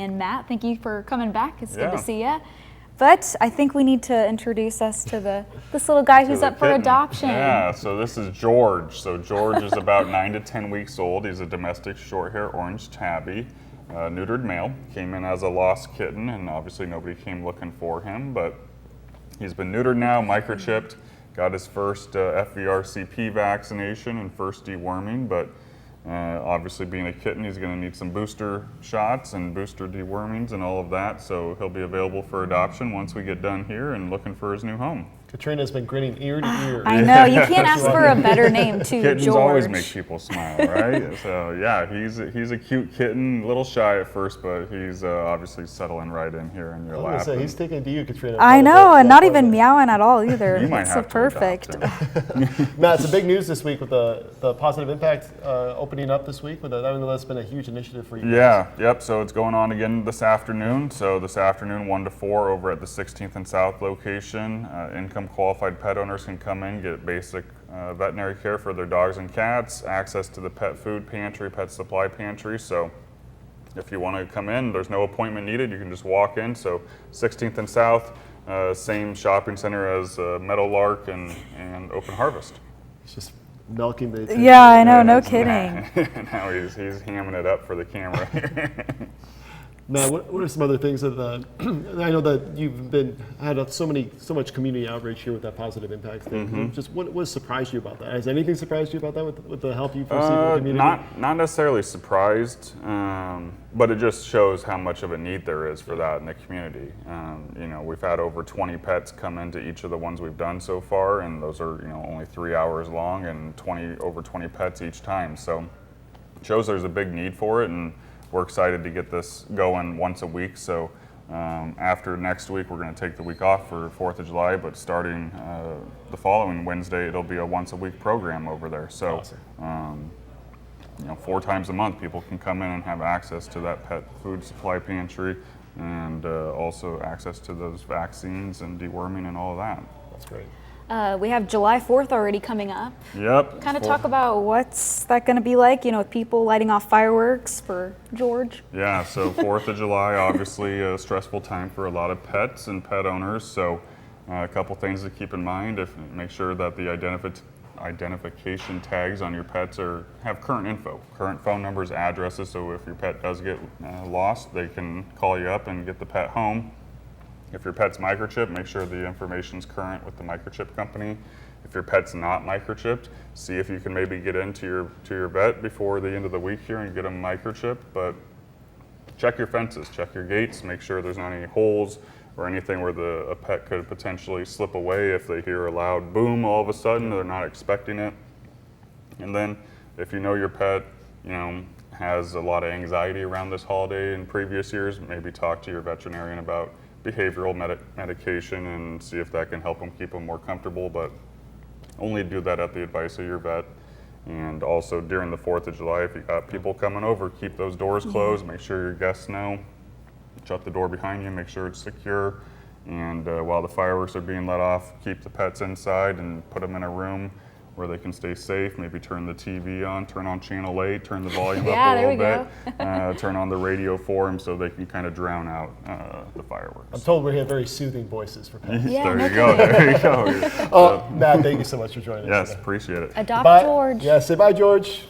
And Matt, thank you for coming back. It's good to see you. But I think we need to introduce us to this little guy who's up for adoption. Yeah, so this is George. So George is about 9 to 10 weeks old. He's a domestic short-hair orange tabby, neutered male. Came in as a lost kitten, and obviously nobody came looking for him, but he's been neutered now, microchipped, got his first FVRCP vaccination and first deworming, but obviously being a kitten, he's going to need some booster shots and booster dewormings and all of that, so he'll be available for adoption once we get done here and looking for his new home. Katrina's been grinning ear to ear. I know, you can't ask for a better name too, Kittens George. always make people smile, right? So yeah, he's a cute kitten, a little shy at first, but he's obviously settling right in here in your lap. I was gonna say, he's taking to you, Katrina. I know, and not even meowing at all either. You might it's have so perfect. Matt, it's a big news this week with the Positive Impact opening up this week. I know that's been a huge initiative for you. Yeah, yep. So it's going on again this afternoon. So this afternoon, 1 to 4, over at the 16th and South location. Income qualified pet owners can come in, get basic veterinary care for their dogs and cats, access to the pet food pantry, pet supply pantry. So if you want to come in, there's no appointment needed. You can just walk in. So 16th and South, same shopping center as Meadowlark and Open Harvest. It's just milking the attention. Yeah, I know, no kidding. Now he's hamming it up for the camera here. Now, what are some other things that I know that you've had so much community outreach here with that Positive Impact thing. Mm-hmm. Just what surprised you about that? Has anything surprised you about that with the help you've received in the community? Not necessarily surprised, but it just shows how much of a need there is for that in the community. We've had over 20 pets come into each of the ones we've done so far, and those are only 3 hours long and over 20 pets each time. So it shows there's a big need for it, and we're excited to get this going once a week. So after next week, we're going to take the week off for 4th of July, but starting the following Wednesday, it'll be a once a week program over there. So, awesome. 4 times a month, people can come in and have access to that pet food supply pantry, and also access to those vaccines and deworming and all of that. That's great. We have July 4th already coming up. Yep. Kind of talk about what's that going to be like, with people lighting off fireworks for George. Yeah, so 4th of July, obviously a stressful time for a lot of pets and pet owners. So a couple things to keep in mind. Make sure that the identification tags on your pets have current info, current phone numbers, addresses, so if your pet does get lost, they can call you up and get the pet home. If your pet's microchipped, make sure the information's current with the microchip company. If your pet's not microchipped, see if you can maybe get into your vet before the end of the week here and get them microchipped. But check your fences, check your gates, make sure there's not any holes or anything where a pet could potentially slip away if they hear a loud boom all of a sudden, they're not expecting it. And then if you know your pet, has a lot of anxiety around this holiday in previous years, maybe talk to your veterinarian about behavioral medication and see if that can help them keep them more comfortable, but only do that at the advice of your vet. And also during the 4th of July, if you got people coming over, keep those doors closed, make sure your guests know, shut the door behind you, make sure it's secure, and while the fireworks are being let off, keep the pets inside and put them in a room where they can stay safe. Maybe turn the TV on, turn on channel 8, turn the volume up a little bit, turn on the radio for them so they can kind of drown out the fireworks. I'm told we have very soothing voices for pets. Yeah, there you go. Matt, thank you so much for joining us. Yes, appreciate it. Adopt George. Yeah, say bye, George.